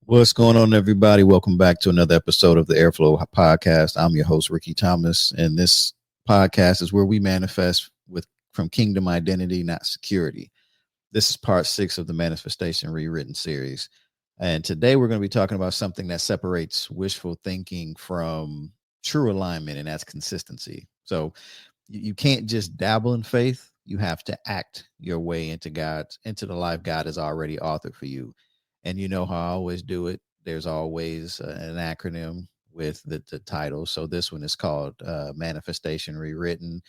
What's going on, everybody? Welcome back to another episode of the Airflow podcast. I'm your host, Ricky Thomas, and this podcast is where we manifest with from kingdom identity, not security. This is part 6 of the Manifestation Rewritten series. And today we're going to be talking about something that separates wishful thinking from true alignment, and that's consistency. So you can't just dabble in faith. You have to act your way into the life God has already authored for you. And you know how I always do it. There's always an acronym with the title. So this one is called Manifestation Rewritten,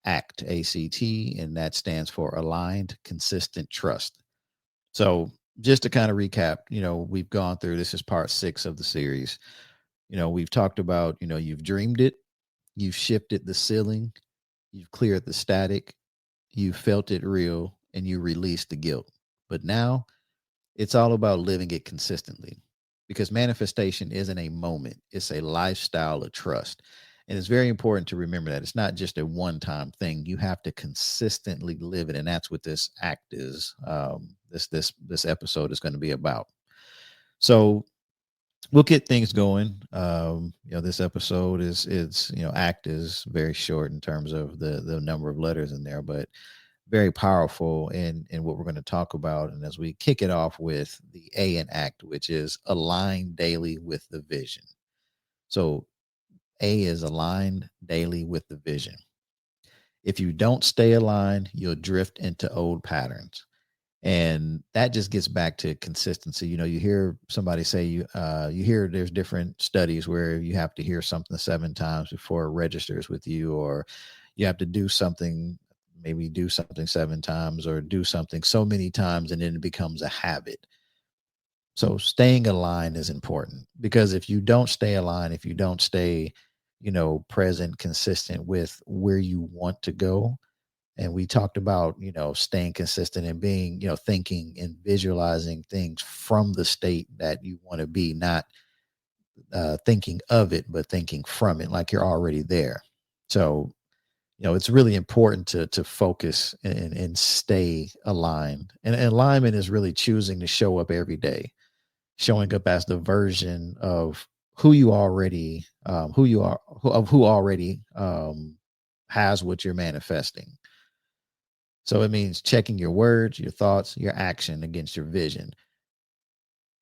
ACT, A.C.T, and that stands for Aligned, Consistent Trust. So just to kind of recap, we've gone through, this is part 6 of the series. We've talked about, you've dreamed it, you've shifted the ceiling, you've cleared the static, you felt it real, and you released the guilt. But now it's all about living it consistently, because manifestation isn't a moment, it's a lifestyle of trust. And it's very important to remember that it's not just a one-time thing. You have to consistently live it, and that's what this act is. This episode is going to be about. So we'll get things going. This episode is act is very short in terms of the number of letters in there, but very powerful in what we're going to talk about. And as we kick it off with the A in ACT, which is align daily with the vision. So A is aligned daily with the vision. If you don't stay aligned, you'll drift into old patterns. And that just gets back to consistency. You hear somebody say you hear there's different studies where you have to hear something 7 times before it registers with you, or you have to do something, maybe do something 7 times or do something so many times, and then it becomes a habit. So staying aligned is important, because if you don't stay aligned, if you don't stay, present, consistent with where you want to go, and we talked about, staying consistent and being, thinking and visualizing things from the state that you want to be, not thinking of it, but thinking from it, like you're already there. So, it's really important to focus and stay aligned. And alignment is really choosing to show up every day, showing up as the version of who you already, who already has what you're manifesting. So it means checking your words, your thoughts, your action against your vision.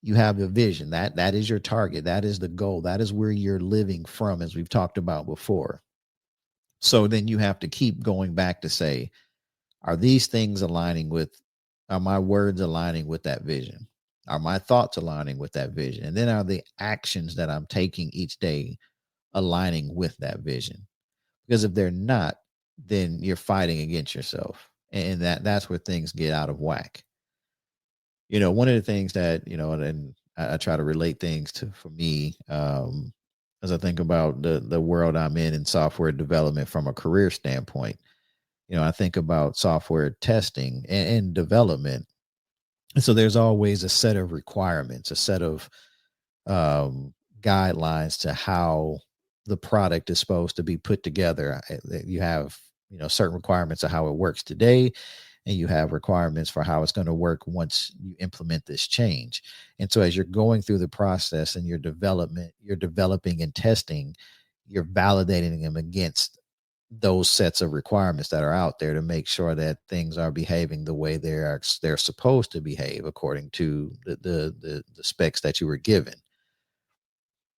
You have a vision. That is your target. That is the goal. That is where you're living from, as we've talked about before. So then you have to keep going back to say, are these things are my words aligning with that vision? Are my thoughts aligning with that vision? And then are the actions that I'm taking each day aligning with that vision? Because if they're not, then you're fighting against yourself. And that's where things get out of whack. One of the things that, and I try to relate things to, for me, as I think about the world I'm in software development from a career standpoint. I think about software testing and development. And so there's always a set of requirements, a set of guidelines to how the product is supposed to be put together. You have, certain requirements of how it works today, and you have requirements for how it's going to work once you implement this change. And so as you're going through the process and your development, you're developing and testing, you're validating them against those sets of requirements that are out there to make sure that things are behaving the way they're supposed to behave according to the specs that you were given.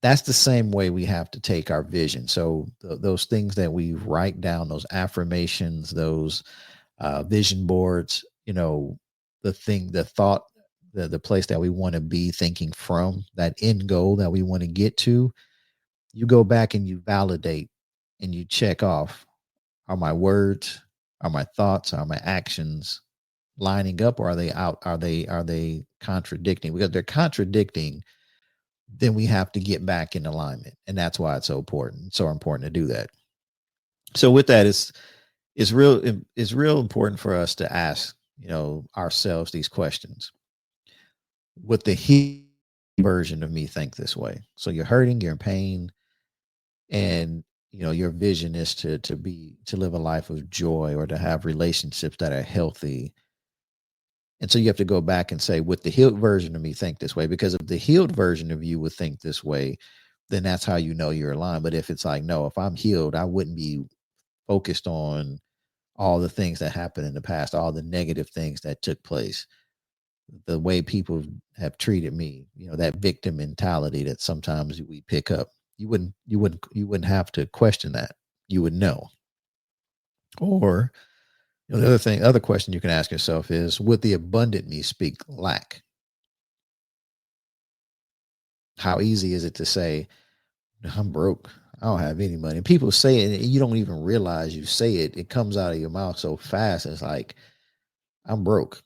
That's the same way we have to take our vision. So those things that we write down, those affirmations, those vision boards, the thought, the place that we want to be thinking from, that end goal that we want to get to, you go back and you validate and you check off, are my words, are my thoughts, are my actions lining up, or are they out? Are they contradicting? Because they're contradicting, then we have to get back in alignment. And that's why it's so important to do that. So with that, it's real important for us to ask, ourselves these questions. Would the he version of me think this way? So you're hurting, you're in pain, and your vision is to live a life of joy, or to have relationships that are healthy. And so you have to go back and say, would the healed version of me think this way? Because if the healed version of you would think this way, then that's how you know you're aligned. But if it's like, no, if I'm healed, I wouldn't be focused on all the things that happened in the past, all the negative things that took place, the way people have treated me, that victim mentality that sometimes we pick up. You wouldn't have to question that. You would know. Or the other question you can ask yourself is, would the abundant me speak lack? How easy is it to say, I'm broke, I don't have any money? And people say it and you don't even realize you say it. It comes out of your mouth so fast. It's like, I'm broke.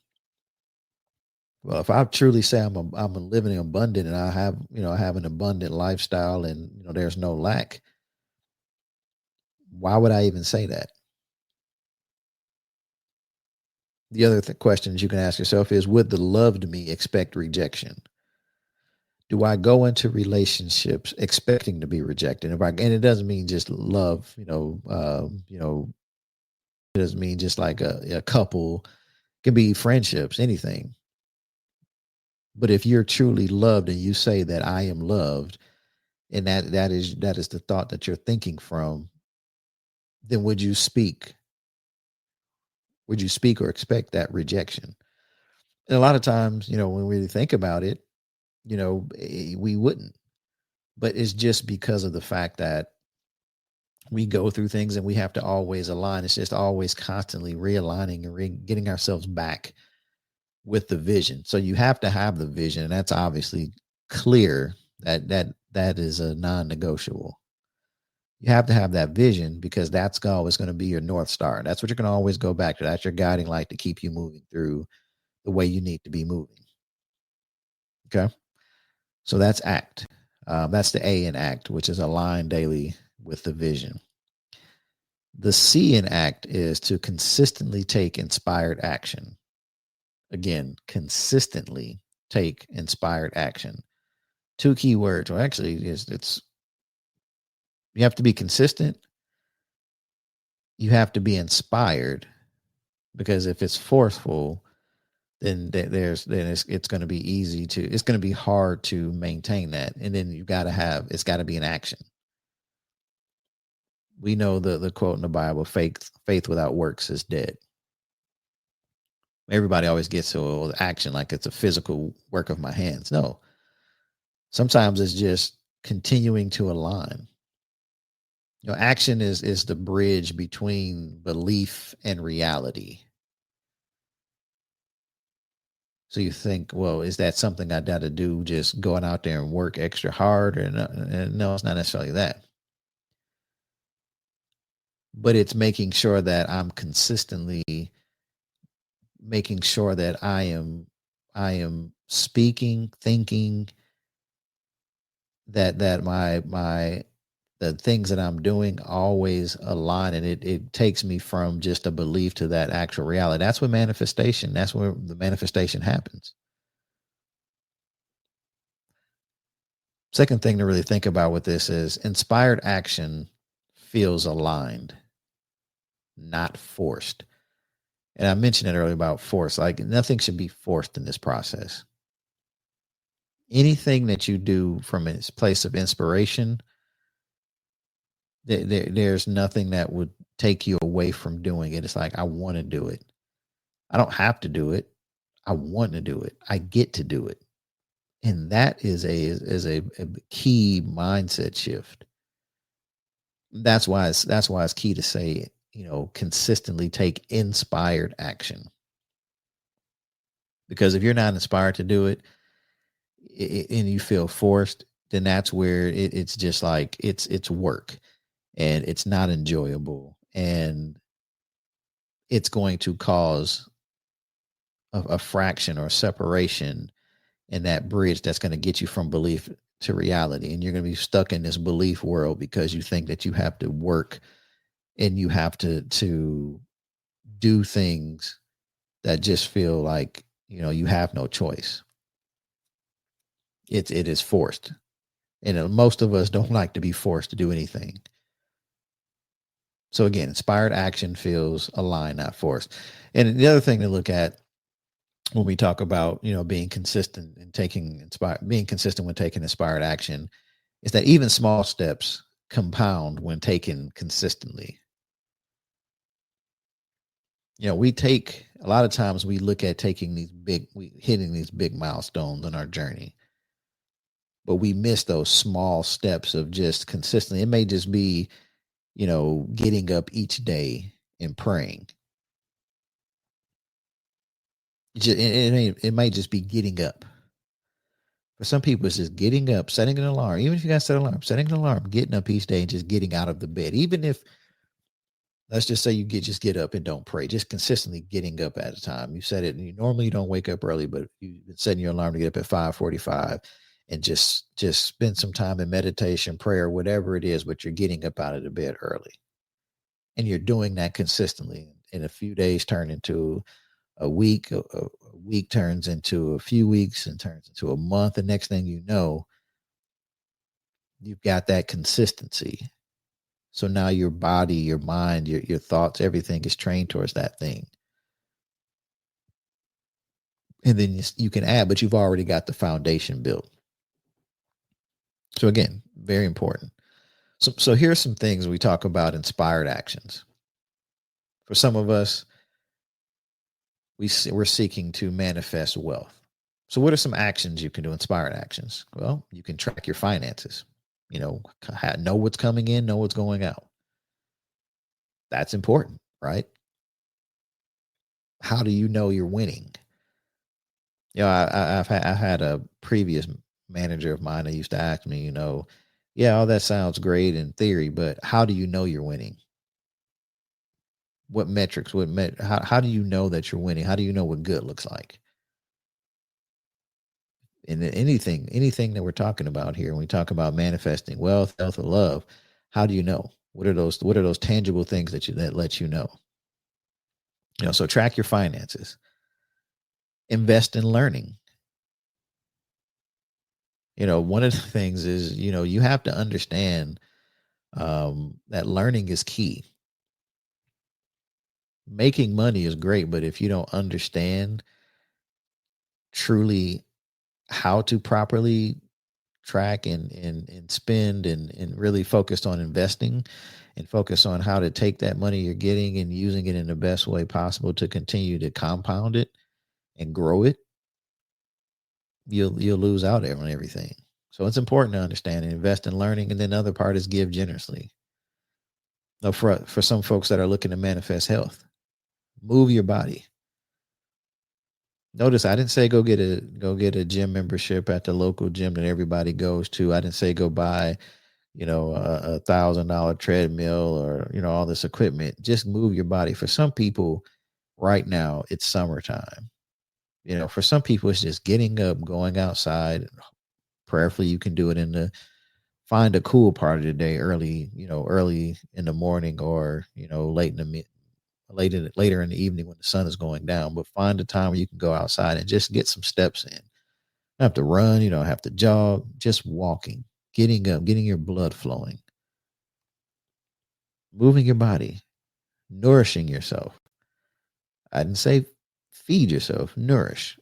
Well, if I truly say I'm a living abundant and I have an abundant lifestyle and there's no lack, why would I even say that? The other questions you can ask yourself is, would the loved me expect rejection? Do I go into relationships expecting to be rejected? And it doesn't mean just love, it doesn't mean just like a couple. It can be friendships, anything. But if you're truly loved and you say that I am loved, and that is the thought that you're thinking from, then would you speak? Would you speak or expect that rejection? And a lot of times, when we think about it, we wouldn't. But it's just because of the fact that we go through things and we have to always align. It's just always constantly realigning and getting ourselves back with the vision. So you have to have the vision, and that's obviously clear. That is a non-negotiable. You have to have that vision because that's always going to be your North Star. That's what you're going to always go back to. That's your guiding light to keep you moving through the way you need to be moving. Okay. So that's ACT. That's the A in ACT, which is align daily with the vision. The C in ACT is to consistently take inspired action. Again, consistently take inspired action. Two key words. Well, actually, it's you have to be consistent. You have to be inspired, because if it's forceful, then it's going to be it's going to be hard to maintain that. And then it's got to be an action. We know the quote in the Bible, faith without works is dead. Everybody always gets to action like it's a physical work of my hands. No, sometimes it's just continuing to align. Action is the bridge between belief and reality. So you think, well, is that something I got to do, just going out there and work extra hard? And no, it's not necessarily that. But it's making sure that I'm consistently making sure that I am speaking, thinking, that my the things that I'm doing always align, and it takes me from just a belief to that actual reality. That's where the manifestation happens. Second thing to really think about with this is inspired action feels aligned, not forced. And I mentioned it earlier about force. Like, nothing should be forced in this process. Anything that you do from its place of inspiration, there's nothing that would take you away from doing it. It's like, I want to do it. I don't have to do it. I want to do it. I get to do it. And that is a key mindset shift. That's why it's key to say, consistently take inspired action. Because if you're not inspired to do it, and you feel forced, then that's where it's just like it's work, and it's not enjoyable, and it's going to cause a fraction or separation in that bridge that's going to get you from belief to reality. And you're going to be stuck in this belief world because you think that you have to work and you have to do things that just feel like, you have no choice. It is forced. And most of us don't like to be forced to do anything. So again, inspired action feels aligned, not forced. And the other thing to look at when we talk about, being consistent and being consistent when taking inspired action, is that even small steps compound when taken consistently. We take a lot of times we look at hitting these big milestones on our journey, but we miss those small steps of just consistently. It may just be, getting up each day and praying. It might just be getting up. For some people, it's just getting up, setting an alarm. Even if you got to set an alarm, setting an alarm, getting up each day and just getting out of the bed. Even if, let's just say just get up and don't pray, just consistently getting up at a time. You said it, and you normally don't wake up early, but you've been setting your alarm to get up at 5:45 and just spend some time in meditation, prayer, whatever it is, but you're getting up out of the bed early. And you're doing that consistently. In a few days turn into a week, a week turns into a few weeks and turns into a month. The next thing you know, you've got that consistency. So now your body, your mind, your thoughts, everything is trained towards that thing. And then you can add, but you've already got the foundation built. So again, very important. So here's some things we talk about: inspired actions. For some of us, we're seeking to manifest wealth. So what are some actions you can do, inspired actions? Well, you can track your finances. Know what's coming in, know what's going out. That's important, right? How do you know you're winning? I've had a previous manager of mine that used to ask me, yeah, all that sounds great in theory, but how do you know you're winning? What metrics? How do you know that you're winning? How do you know what good looks like? And anything that we're talking about here, when we talk about manifesting wealth, health, or love, how do you know? What are those tangible things that let you know? So track your finances. Invest in learning. One of the things is, you have to understand that learning is key. Making money is great, but if you don't understand truly how to properly track and spend and really focused on investing and focus on how to take that money you're getting and using it in the best way possible to continue to compound it and grow it, you'll lose out on everything. So it's important to understand and invest in learning. And then the other part is give generously. Now, for some folks that are looking to manifest health, move your body. Notice I didn't say go get a gym membership at the local gym that everybody goes to. I didn't say go buy, a $1,000 treadmill or, all this equipment. Just move your body. For some people right now, it's summertime. For some people, it's just getting up, going outside. Prayerfully, you can do it find a cool part of the day early in the morning or, later in the evening when the sun is going down, but find a time where you can go outside and just get some steps in. You don't have to run, you don't have to jog, just walking, getting up, getting your blood flowing, moving your body, nourishing yourself. I didn't say feed yourself, nourish.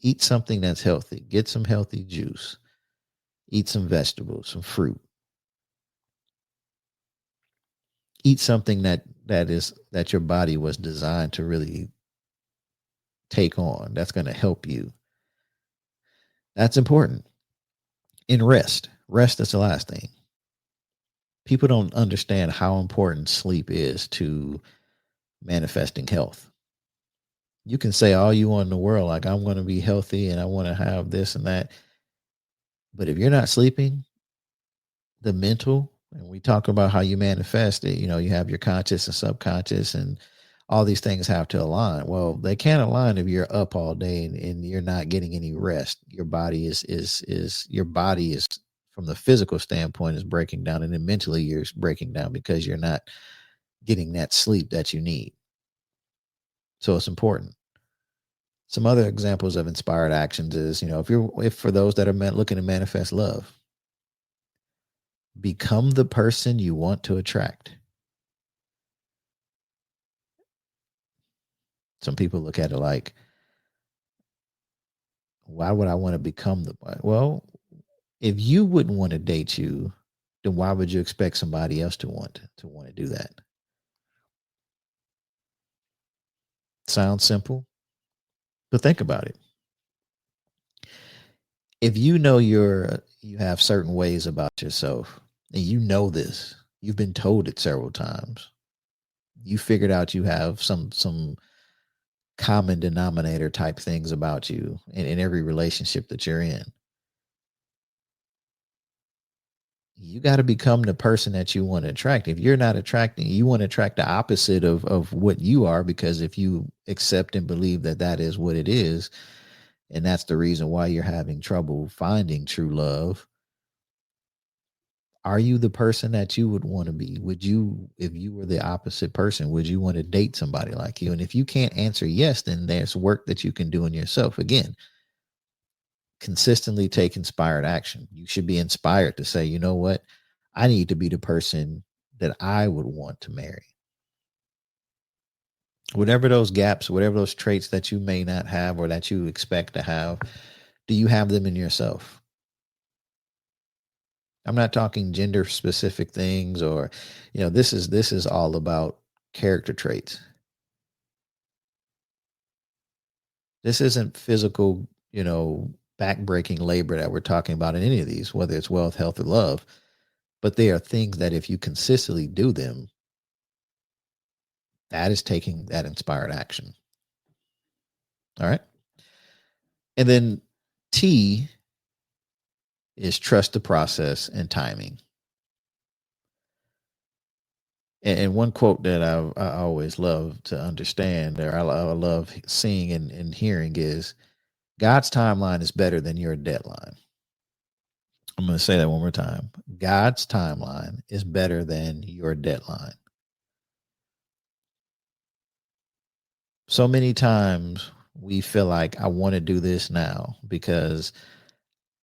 Eat something that's healthy. Get some healthy juice. Eat some vegetables, some fruit. Eat something that your body was designed to really take on. That's going to help you. That's important. And rest. Rest is the last thing. People don't understand how important sleep is to manifesting health. You can say all you want in the world, like I'm going to be healthy and I want to have this and that. But if you're not sleeping, the mental, and we talk about how you manifest it, you have your conscious and subconscious and all these things have to align. Well, they can't align if you're up all day and you're not getting any rest. Your body your body is from the physical standpoint is breaking down, and then mentally you're breaking down because you're not getting that sleep that you need. So it's important. Some other examples of inspired actions is, if for those that are looking to manifest love, become the person you want to attract. Some people look at it like, Why would I want to become the one? Well, if you wouldn't want to date you, then why would you expect somebody else to want to do that? Sounds simple, but think about it. If you know you have certain ways about yourself, and you know this, you've been told it several times. You figured out you have some common denominator type things about you in every relationship that you're in. You got to become the person that you want to attract. If you're not attracting, you want to attract the opposite of what you are, because if you accept and believe that that is what it is, and that's the reason why you're having trouble finding true love, are you the person that you would want to be? Would you, if you were the opposite person, would you want to date somebody like you? And if you can't answer yes, then there's work that you can do in yourself. Again, consistently take inspired action. You should be inspired to say, you know what? I need to be the person that I would want to marry. Whatever those gaps, whatever those traits that you may not have or that you expect to have, do you have them in yourself? I'm not talking gender specific things, or, this is all about character traits. This isn't physical, backbreaking labor that we're talking about in any of these, whether it's wealth, health, or love. But they are things that if you consistently do them, that is taking that inspired action. All right. And then T is trust the process and timing. And one quote that I always love to understand, or I love seeing and hearing, is God's timeline is better than your deadline. I'm going to say that one more time. God's timeline is better than your deadline. So many times we feel like I want to do this now because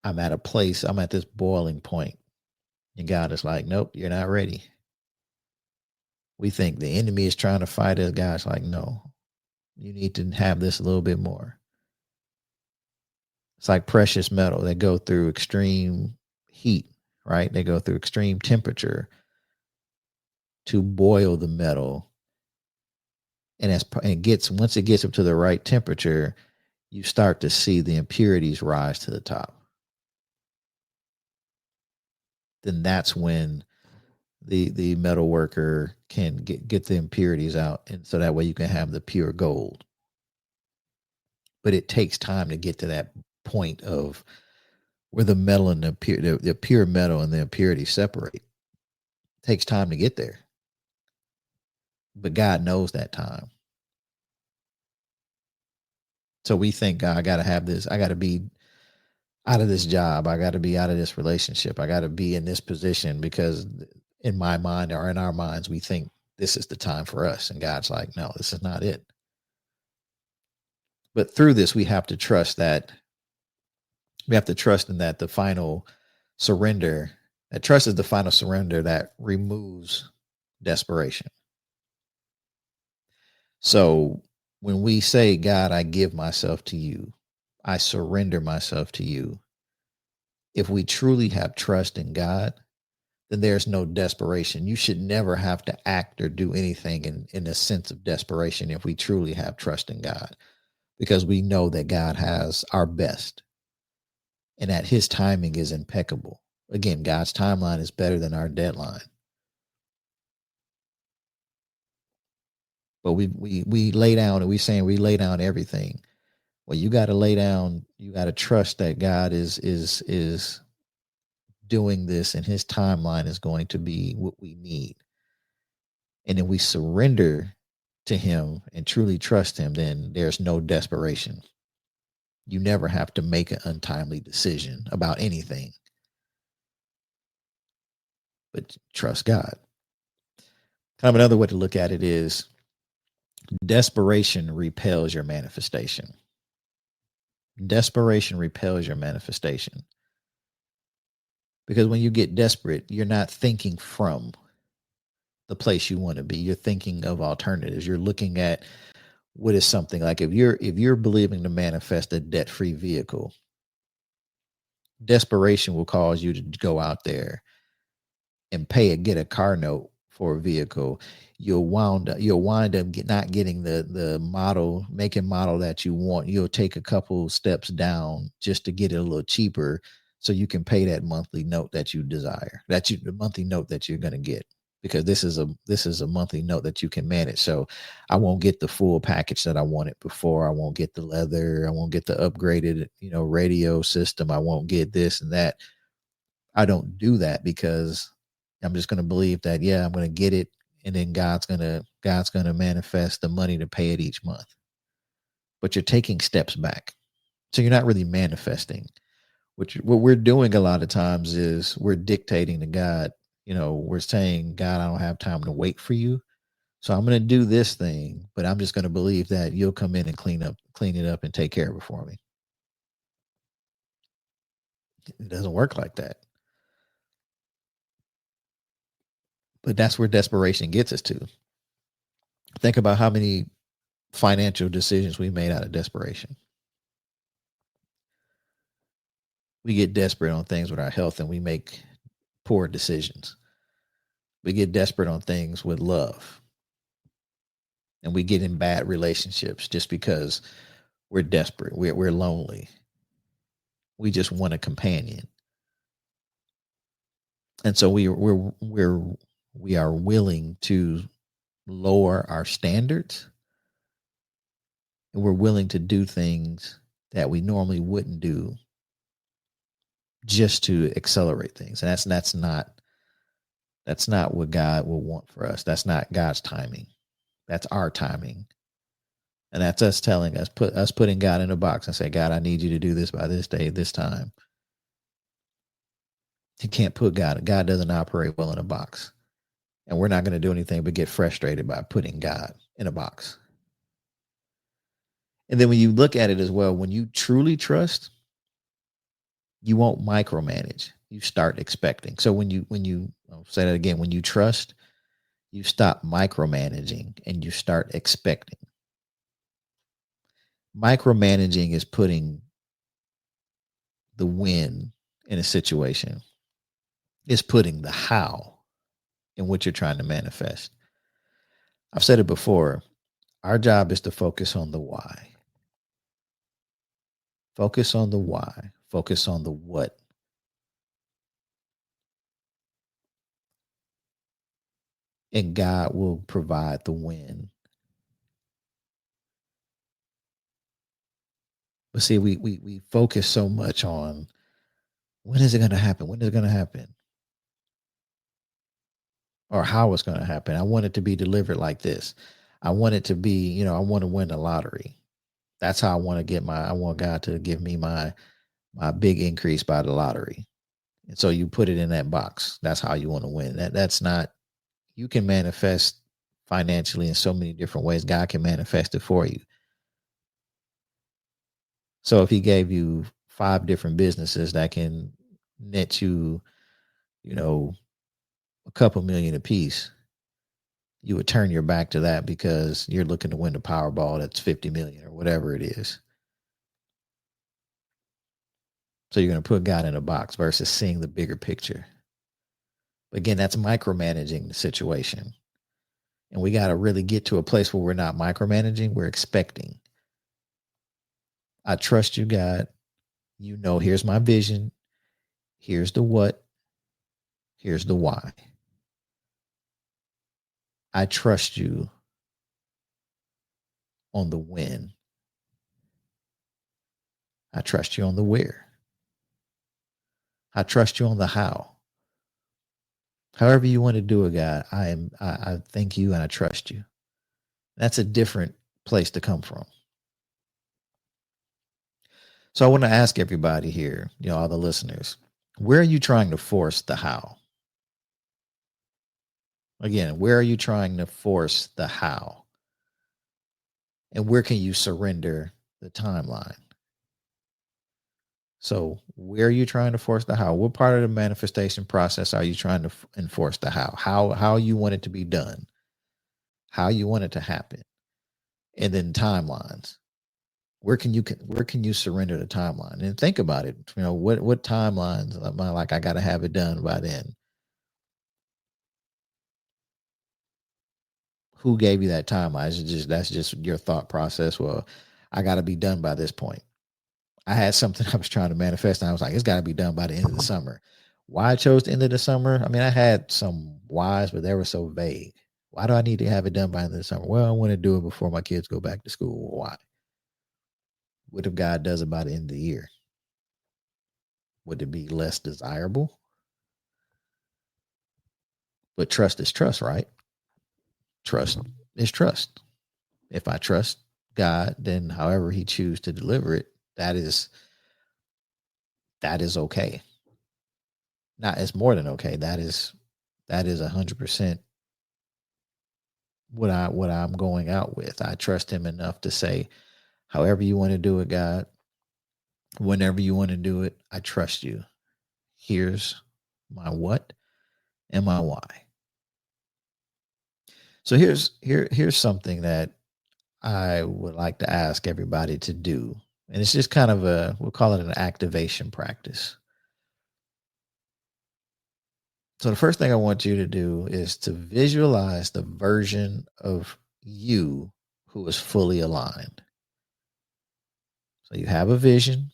I'm at a place, I'm at this boiling point. And God is like, nope, you're not ready. We think the enemy is trying to fight us. God's like, no, you need to have this a little bit more. It's like precious metal. They go through extreme heat, right? They go through extreme temperature to boil the metal. And once it gets up to the right temperature, you start to see the impurities rise to the top. Then that's when the metal worker can get the impurities out, and so that way you can have the pure gold. But it takes time to get to that point of where the metal and the pure metal and the impurity separate. It takes time to get there, but God knows that time. So we think, God, I got to have this. I got to be out of this job. I got to be out of this relationship. I got to be in this position, because in my mind, or in our minds, we think this is the time for us. And God's like, no, this is not it. But through this, we have to trust in that the final surrender, that trust is the final surrender that removes desperation. So when we say, God, I give myself to you, I surrender myself to you, if we truly have trust in God, then there's no desperation. You should never have to act or do anything in a sense of desperation if we truly have trust in God, because we know that God has our best and that his timing is impeccable. Again, God's timeline is better than our deadline. But we lay down, and we lay down everything. Well, you got to lay down, you got to trust that God is doing this, and his timeline is going to be what we need. And then we surrender to him and truly trust him, then there's no desperation. You never have to make an untimely decision about anything, but trust God. Kind of another way to look at it is desperation repels your manifestation. Desperation repels your manifestation. Because when you get desperate, you're not thinking from the place you want to be. You're thinking of alternatives. You're looking at What is something like if you're believing to manifest a debt-free vehicle, desperation will cause you to go out there and get a car note for a vehicle. You'll wind up not getting the model, make and model that you want. You'll take a couple steps down just to get it a little cheaper, so you can pay that monthly note that you desire. The monthly note that you're going to get, because this is a monthly note that you can manage. So I won't get the full package that I wanted before. I won't get the leather. I won't get the upgraded radio system. I won't get this and that. I don't do that because I'm just going to believe that, yeah, I'm going to get it. And then God's going to manifest the money to pay it each month. But you're taking steps back. So you're not really manifesting. What we're doing a lot of times is we're dictating to God. We're saying, God, I don't have time to wait for you. So I'm going to do this thing, but I'm just going to believe that you'll come in and clean it up and take care of it for me. It doesn't work like that. But that's where desperation gets us to. Think about how many financial decisions we made out of desperation. We get desperate on things with our health and we make poor decisions. We get desperate on things with love and we get in bad relationships just because we're desperate. We're lonely. We just want a companion. And so we are willing to lower our standards, and we're willing to do things that we normally wouldn't do just to accelerate things. And that's not what God will want for us. That's not God's timing. That's our timing. And that's us putting God in a box and say, God, I need you to do this by this day, this time. You can't put God. God doesn't operate well in a box. And we're not going to do anything but get frustrated by putting God in a box. And then when you look at it as well, when you truly trust, you won't micromanage. You start expecting. So I'll say that again, when you trust, you stop micromanaging and you start expecting. Micromanaging is putting the when in a situation. It's putting the how in what you're trying to manifest. I've said it before. Our job is to focus on the why. Focus on the why. Focus on the what. And God will provide the when. But see, we focus so much on when is it going to happen? When is it going to happen? Or how it's going to happen. I want it to be delivered like this. I want it to be, I want to win the lottery. That's how I want to I want God to give me my big increase by the lottery. And so you put it in that box. That's how you want to win. That's not, you can manifest financially in so many different ways. God can manifest it for you. So if he gave you 5 different businesses that can net you, a couple million apiece, you would turn your back to that because you're looking to win the Powerball that's 50 million or whatever it is. So you're going to put God in a box versus seeing the bigger picture. Again, that's micromanaging the situation. And we got to really get to a place where we're not micromanaging, we're expecting. I trust you, God. Here's my vision. Here's the what. Here's the why. I trust you on the when. I trust you on the where. I trust you on the how. However you want to do it, God, I thank you and I trust you. That's a different place to come from. So I want to ask everybody here, all the listeners, where are you trying to force the how? Again, where are you trying to force the how? And where can you surrender the timeline? So where are you trying to force the how? What part of the manifestation process are you trying to enforce the how? How you want it to be done? How you want it to happen? And then timelines. Where can you surrender the timeline? And think about it. What timelines am I like? I got to have it done by then. Who gave you that timeline? That's just your thought process. Well, I got to be done by this point. I had something I was trying to manifest, and I was like, it's got to be done by the end of the summer. Why I chose the end of the summer? I mean, I had some whys, but they were so vague. Why do I need to have it done by the end of the summer? Well, I want to do it before my kids go back to school. Why? What if God does it by the end of the year? Would it be less desirable? But trust is trust, right? Trust is trust. If I trust God, then however he chooses to deliver it, that is okay. Not it's more than okay. That is 100% what I'm going out with. I trust him enough to say, however you want to do it, God, whenever you want to do it, I trust you. Here's my what and my why. So here's something that I would like to ask everybody to do. And it's just kind of we'll call it an activation practice. So the first thing I want you to do is to visualize the version of you who is fully aligned. So you have a vision.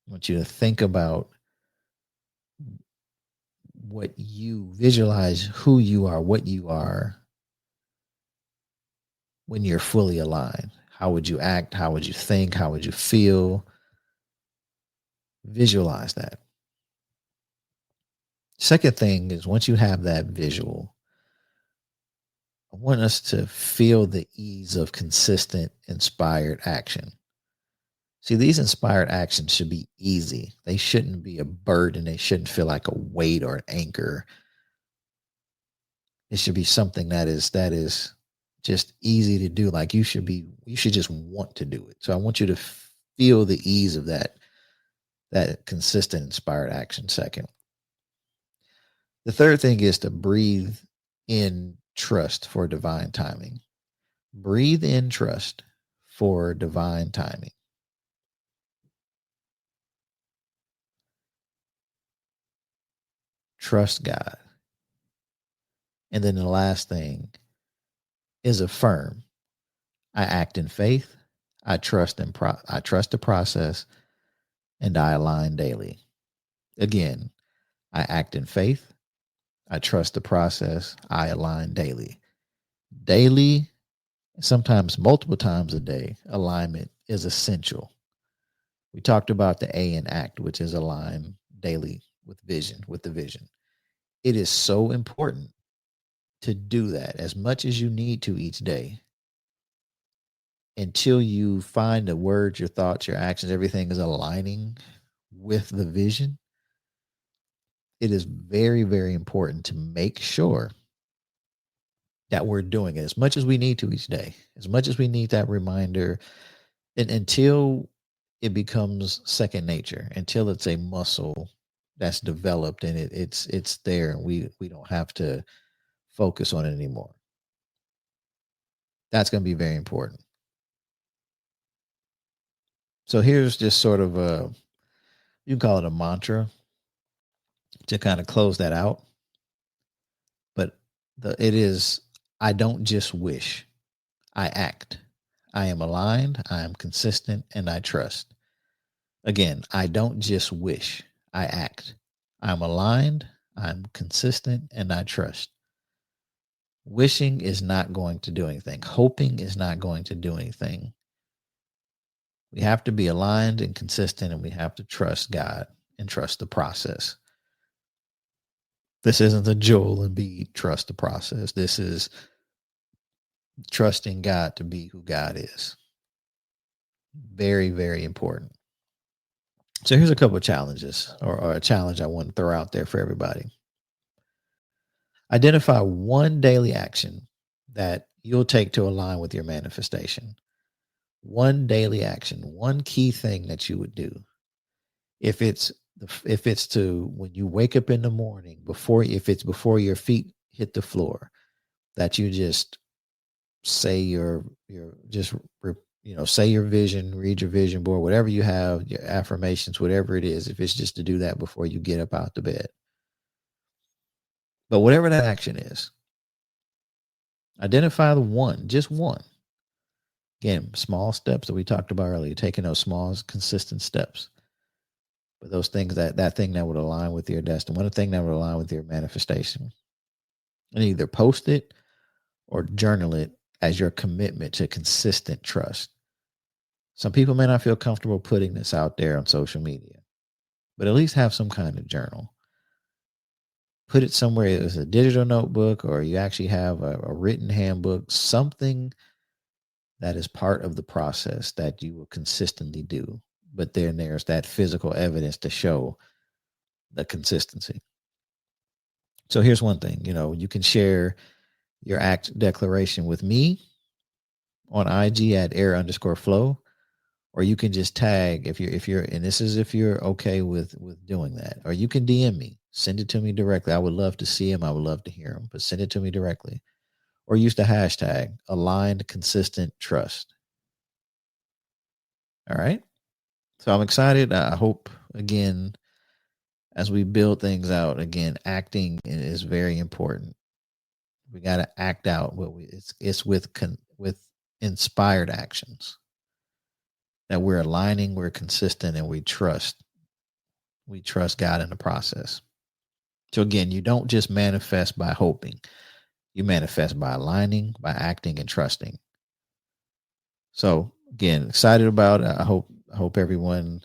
I want you to think about what you visualize, who you are, what you are when you're fully aligned. How would you act? How would you think? How would you feel? Visualize that. Second thing is once you have that visual, I want us to feel the ease of consistent, inspired action. See, these inspired actions should be easy. They shouldn't be a burden. They shouldn't feel like a weight or an anchor. It should be something that is just easy to do. Like you should just want to do it. So I want you to feel the ease of that consistent, inspired action. Second. The third thing is to breathe in trust for divine timing. Breathe in trust for divine timing. Trust God. And then the last thing is affirm. I act in faith. I trust the process, and I align daily. Again, I act in faith. I trust the process. I align daily. Daily, sometimes multiple times a day, alignment is essential. We talked about the A in ACT, which is align daily with the vision. It is so important to do that as much as you need to each day until you find the words, your thoughts, your actions, everything is aligning with the vision. It is very, very important to make sure that we're doing it as much as we need to each day, as much as we need that reminder, and until it becomes second nature, until it's a muscle that's developed and it's there, and we don't have to focus on it anymore. That's going to be very important. So here's just sort of you can call it a mantra to kind of close that out. But it is, I don't just wish, I act. I am aligned, I am consistent, and I trust. Again, I don't just wish, I act. I'm aligned, I'm consistent, and I trust. Wishing is not going to do anything. Hoping is not going to do anything. We have to be aligned and consistent, and we have to trust God and trust the process. This isn't the Joel Embiid trust the process. This is trusting God to be who God is. Very, very important. So here's a couple of challenges, or a challenge I want to throw out there for everybody. Identify one daily action that you'll take to align with your manifestation. One daily action, one key thing that you would do. If it's to when you wake up in the morning, if it's before your feet hit the floor, that you just say your just say your vision, read your vision board, whatever you have, your affirmations, whatever it is, if it's just to do that before you get up out the bed. But whatever that action is, identify the one, just one. Again, small steps that we talked about earlier, taking those small, consistent steps. But those things that thing that would align with your destiny, one thing that would align with your manifestation. And either post it or journal it as your commitment to consistent trust. Some people may not feel comfortable putting this out there on social media, but at least have some kind of journal. Put it somewhere. It's a digital notebook, or you actually have a written handbook, something that is part of the process that you will consistently do. But then there's that physical evidence to show the consistency. So here's one thing, you can share your act declaration with me on IG at air_flow, or you can just tag if you're, and this is if you're okay with doing that, or you can DM me, send it to me directly. I would love to see them. I would love to hear them, but send it to me directly, or use the hashtag aligned consistent trust. All right. So I'm excited. I hope, again, as we build things out, again, acting is very important. We got to act out what it's with inspired actions that we're aligning, we're consistent, and we trust God in the process. So again, you don't just manifest by hoping, you manifest by aligning, by acting, and trusting. So again, excited about it. I hope everyone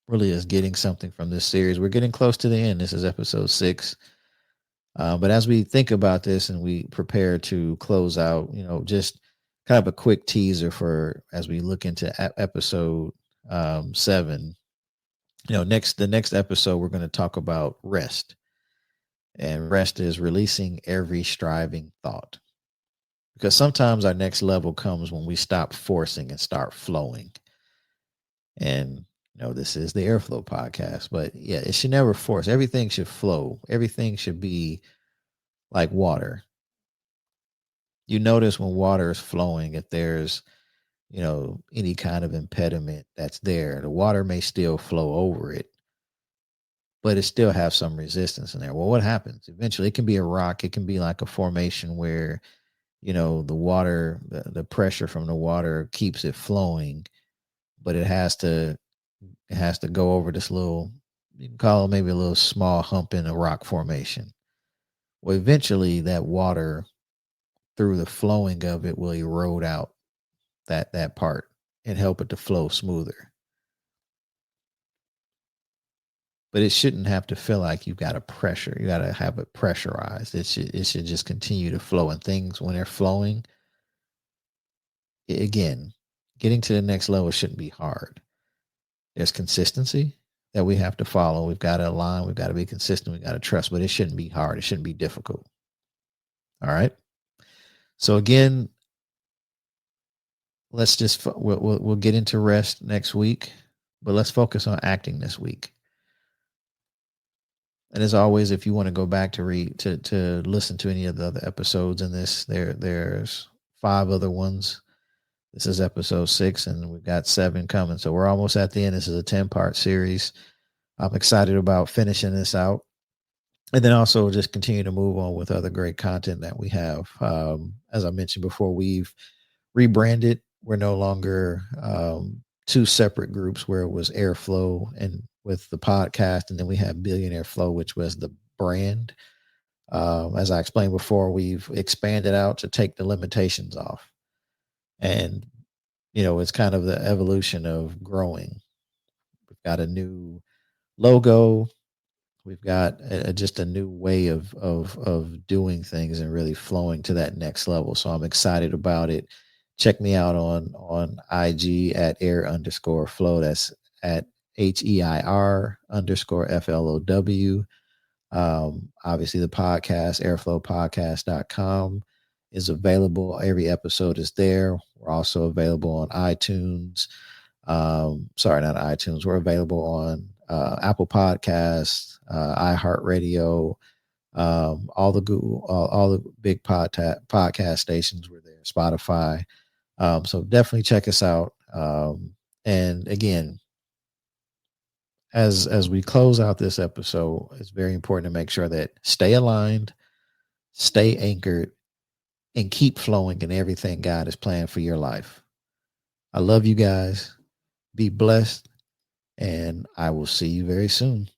really is getting something from this series. We're getting close to the end. This is episode 6. But as we think about this and we prepare to close out, just kind of a quick teaser for as we look into episode 7. The next episode, we're going to talk about rest. And rest is releasing every striving thought. Because sometimes our next level comes when we stop forcing and start flowing. And this is the Airflow podcast, but yeah, it should never force. Everything should flow. Everything should be like water. You notice when water is flowing, if there's, any kind of impediment that's there, the water may still flow over it, but it still have some resistance in there. Well, what happens? Eventually it can be a rock. It can be like a formation where, the water, the pressure from the water keeps it flowing, but it has to go over this little, you can call it maybe a little small hump in a rock formation. Well, eventually that water, through the flowing of it, will erode out that part and help it to flow smoother. But it shouldn't have to feel like you've got a pressure. You got to have it pressurized. It should just continue to flow. And things, when they're flowing, again, getting to the next level shouldn't be hard. There's consistency that we have to follow. We've got to align. We've got to be consistent. We've got to trust, but it shouldn't be hard. It shouldn't be difficult. All right. So again, let's just, we'll get into rest next week, but let's focus on acting this week. And as always, if you want to go back to listen to any of the other episodes in this, there's 5 other ones. This is episode 6, and we've got 7 coming. So we're almost at the end. This is a 10-part series. I'm excited about finishing this out. And then also just continue to move on with other great content that we have. As I mentioned before, we've rebranded. We're no longer 2 separate groups where it was Airflow and with the podcast, and then we have Billionaire Flow, which was the brand. As I explained before, we've expanded out to take the limitations off. And, it's kind of the evolution of growing. We've got a new logo. We've got just a new way of doing things and really flowing to that next level. So I'm excited about it. Check me out on IG at air_flow. That's at HEIR_FLOW. Obviously the podcast, airflowpodcast.com, is available. Every episode is there. We're also available on iTunes. Sorry, not iTunes. We're available on Apple Podcasts, iHeartRadio, All the Google, all the big podcast stations were there, Spotify. So definitely check us out. And again, as we close out this episode, it's very important to make sure that stay aligned, stay anchored, and keep flowing in everything God has planned for your life. I love you guys. Be blessed, and I will see you very soon.